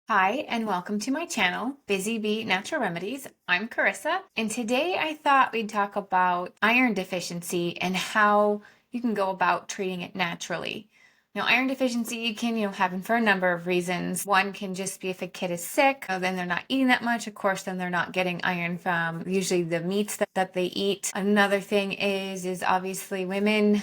Hi, and welcome to my channel, Busy Bee Natural Remedies. I'm Karissa, and today I thought we'd talk about iron deficiency and how you can go about treating it naturally. Now, iron deficiency can, happen for a number of reasons. One can just be if a kid is sick, then they're not eating that much. Of course, then they're not getting iron from usually the meats that they eat. Another thing is obviously women,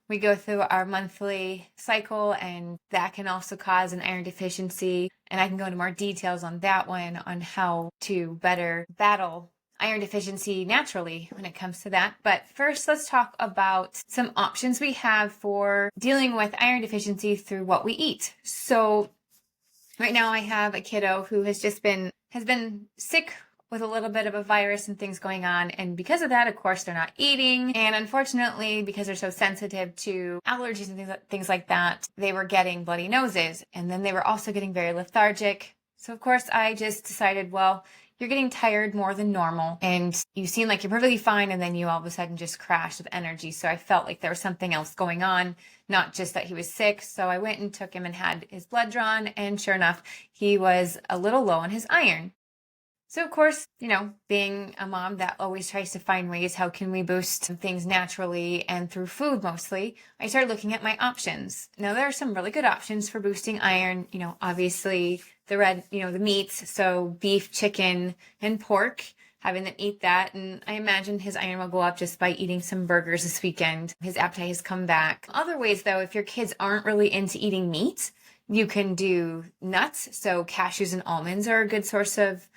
we go through our monthly cycle, and that can also cause an iron deficiency. And I can go into more details on that one, on how to better battle iron deficiency naturally when it comes to that. But first, let's talk about some options we have for dealing with iron deficiency through what we eat. So right now I have a kiddo who has been sick with a little bit of a virus and things going on. And because of that, of course, they're not eating. And unfortunately, because they're so sensitive to allergies and things like that, they were getting bloody noses. And then they were also getting very lethargic. So of course, I just decided, well, you're getting tired more than normal and you seem like you're perfectly fine. And then you all of a sudden just crash with energy. So I felt like there was something else going on, not just that he was sick. So I went and took him and had his blood drawn. And sure enough, he was a little low on his iron. So of course, being a mom that always tries to find ways, how can we boost things naturally and through food mostly, I started looking at my options. Now there are some really good options for boosting iron, obviously the meats, so beef, chicken, and pork, having them eat that. And I imagine his iron will go up just by eating some burgers this weekend. His appetite has come back. Other ways though, if your kids aren't really into eating meat, you can do nuts. So cashews and almonds are a good source of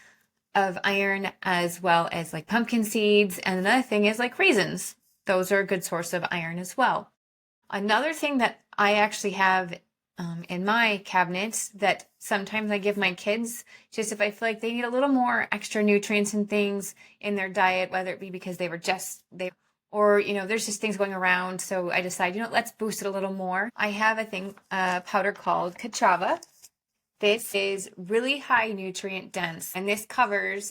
iron, as well as like pumpkin seeds. And another thing is like raisins. Those are a good source of iron as well. Another thing that I actually have in my cabinet that sometimes I give my kids, just if I feel like they need a little more extra nutrients and things in their diet, whether it be because or there's just things going around. So I decide, let's boost it a little more. I have a powder called Kachava. This is really high nutrient dense, and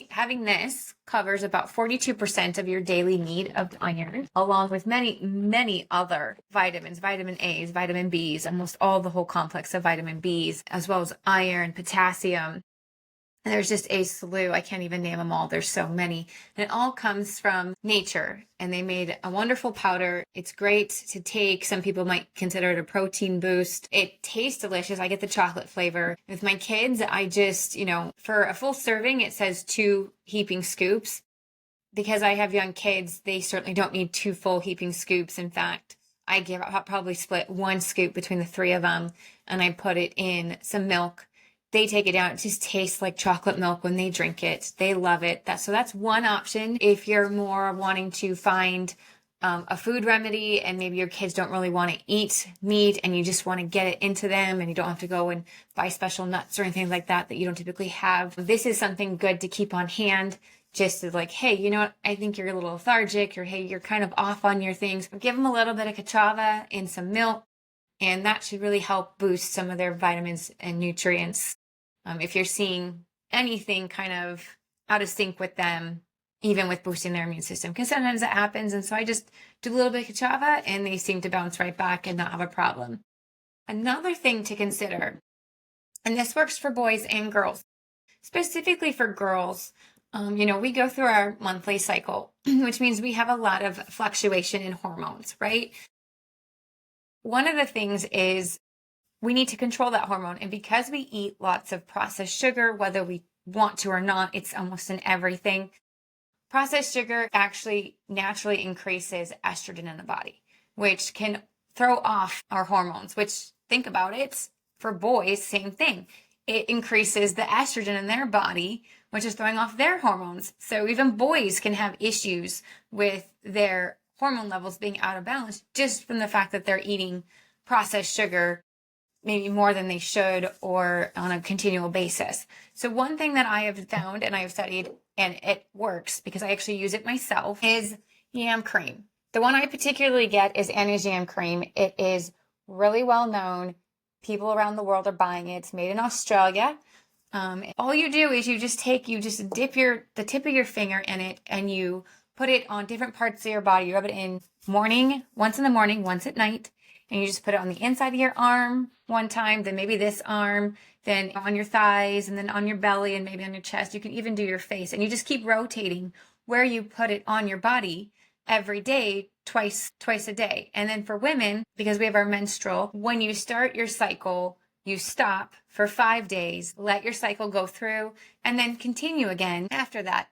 having this covers about 42% of your daily need of iron, along with many, many other vitamins, vitamin A's, vitamin B's, almost all the whole complex of vitamin B's, as well as iron, potassium. And there's just a slew. I can't even name them all. There's so many. And it all comes from nature. And they made a wonderful powder. It's great to take. Some people might consider it a protein boost. It tastes delicious. I get the chocolate flavor. With my kids, I just, for a full serving, it says 2 heaping scoops. Because I have young kids, they certainly don't need 2 full heaping scoops. In fact, I'll probably split 1 scoop between the 3 of them, and I put it in some milk. They take it out. It just tastes like chocolate milk when they drink it. They love it. So that's one option. If you're more wanting to find a food remedy and maybe your kids don't really want to eat meat and you just want to get it into them and you don't have to go and buy special nuts or anything like that you don't typically have, this is something good to keep on hand. Just to like, hey, what? I think you're a little lethargic, or hey, you're kind of off on your things. Give them a little bit of Kachava in some milk, and that should really help boost some of their vitamins and nutrients. If you're seeing anything kind of out of sync with them, even with boosting their immune system, because sometimes that happens. And so I just do a little bit of Kachava and they seem to bounce right back and not have a problem. Another thing to consider, and this works for boys and girls, specifically for girls, we go through our monthly cycle, which means we have a lot of fluctuation in hormones, right? One of the things is we need to control that hormone. And because we eat lots of processed sugar, whether we want to or not, it's almost in everything. Processed sugar actually naturally increases estrogen in the body, which can throw off our hormones, which, think about it, for boys, same thing. It increases the estrogen in their body, which is throwing off their hormones. So even boys can have issues with their hormone levels being out of balance just from the fact that they're eating processed sugar maybe more than they should or on a continual basis. So one thing that I have found and I have studied, and it works because I actually use it myself, is yam cream. The one I particularly get is Annie's yam cream. It is really well known. People around the world are buying it. It's made in Australia. All you do is you just dip the tip of your finger in it and you put it on different parts of your body. You rub it in once in the morning, once at night. And you just put it on the inside of your arm one time, then maybe this arm, then on your thighs, and then on your belly, and maybe on your chest. You can even do your face, and you just keep rotating where you put it on your body every day, twice a day. And then for women, because we have our menstrual, when you start your cycle, you stop for 5 days, let your cycle go through, and then continue again after that.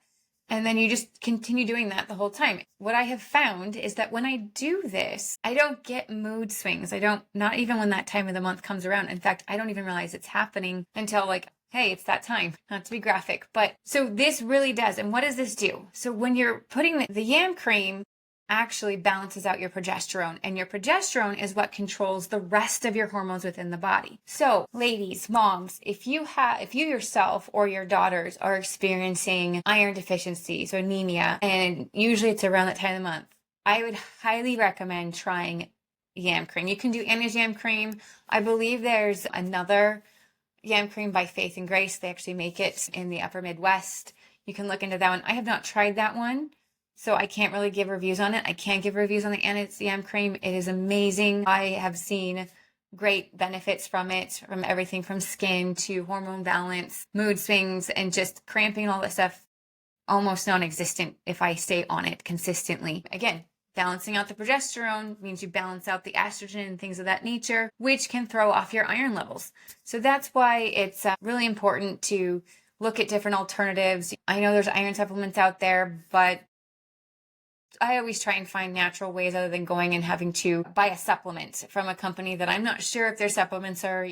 And then you just continue doing that the whole time. What I have found is that when I do this, I don't get mood swings. Not even when that time of the month comes around. In fact, I don't even realize it's happening until like, hey, it's that time. Not to be graphic, but so this really does. And what does this do? So when you're putting the yam cream, actually balances out your progesterone, and your progesterone is what controls the rest of your hormones within the body. So ladies, moms, if you yourself or your daughters are experiencing iron deficiency, so anemia, and usually it's around that time of the month, I would highly recommend trying yam cream. You can do Anna's yam cream. I believe there's another yam cream by Faith and Grace. They actually make it in the upper Midwest. You can look into that one. I have not tried that one, so I can't really give reviews on it. I can't give reviews on the Anna's yam cream. It is amazing. I have seen great benefits from it, from everything from skin to hormone balance, mood swings, and just cramping and all that stuff, almost non-existent if I stay on it consistently. Again, balancing out the progesterone means you balance out the estrogen and things of that nature, which can throw off your iron levels. So that's why it's really important to look at different alternatives. I know there's iron supplements out there, but I always try and find natural ways other than going and having to buy a supplement from a company that I'm not sure if their supplements are,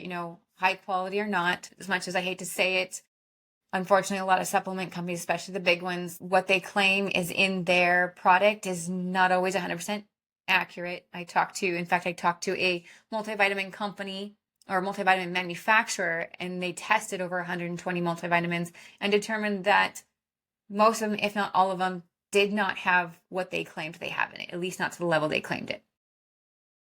high quality or not, as much as I hate to say it. Unfortunately, a lot of supplement companies, especially the big ones, what they claim is in their product is not always 100% accurate. I talked to a multivitamin company or multivitamin manufacturer, and they tested over 120 multivitamins and determined that most of them, if not all of them, did not have what they claimed they have in it, at least not to the level they claimed it.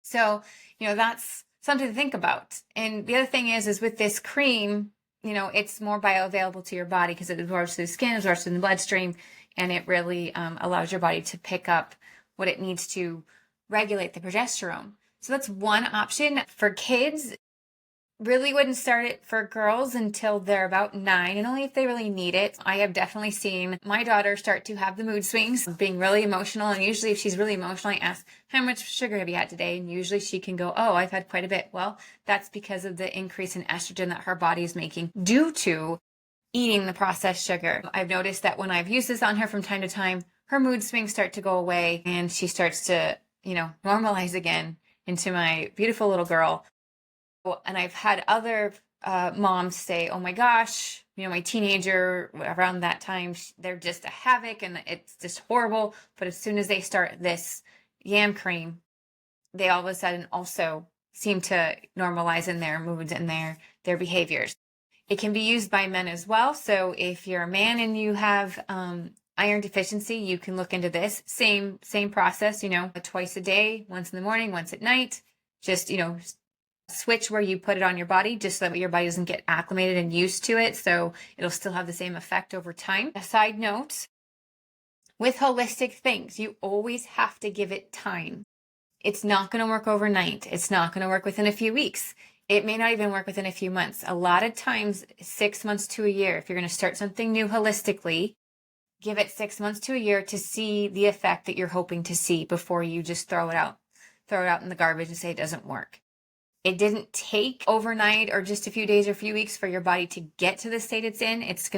So, that's something to think about. And the other thing is with this cream, it's more bioavailable to your body because it absorbs through the skin, absorbs in the bloodstream, and it really allows your body to pick up what it needs to regulate the progesterone. So that's one option. For kids, really wouldn't start it for girls until they're about 9, and only if they really need it. I have definitely seen my daughter start to have the mood swings, being really emotional, and usually if she's really emotional, I ask, how much sugar have you had today? And usually she can go, oh, I've had quite a bit. Well, that's because of the increase in estrogen that her body is making due to eating the processed sugar. I've noticed that when I've used this on her from time to time, her mood swings start to go away, and she starts to, normalize again into my beautiful little girl. And I've had other moms say, oh my gosh, my teenager around that time, they're just a havoc and it's just horrible. But as soon as they start this yam cream, they all of a sudden also seem to normalize in their moods and their behaviors. It can be used by men as well. So if you're a man and you have iron deficiency, you can look into this. Same process, twice a day, once in the morning, once at night. Just, switch where you put it on your body just so that your body doesn't get acclimated and used to it, so it'll still have the same effect over time. A side note, with holistic things, you always have to give it time. It's not going to work overnight. It's not going to work within a few weeks. It may not even work within a few months. A lot of times, 6 months to a year. If you're going to start something new holistically, give it 6 months to a year to see the effect that you're hoping to see before you just throw it out in the garbage and say it doesn't work. It didn't take overnight or just a few days or a few weeks for your body to get to the state it's in. It's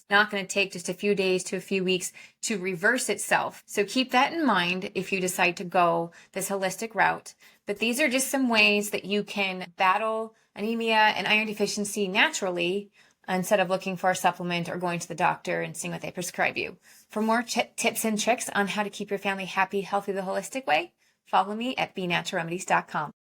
not going to take just a few days to a few weeks to reverse itself. So keep that in mind if you decide to go this holistic route. But these are just some ways that you can battle anemia and iron deficiency naturally instead of looking for a supplement or going to the doctor and seeing what they prescribe you. For more tips and tricks on how to keep your family happy, healthy, the holistic way, follow me at benaturalremedies.com.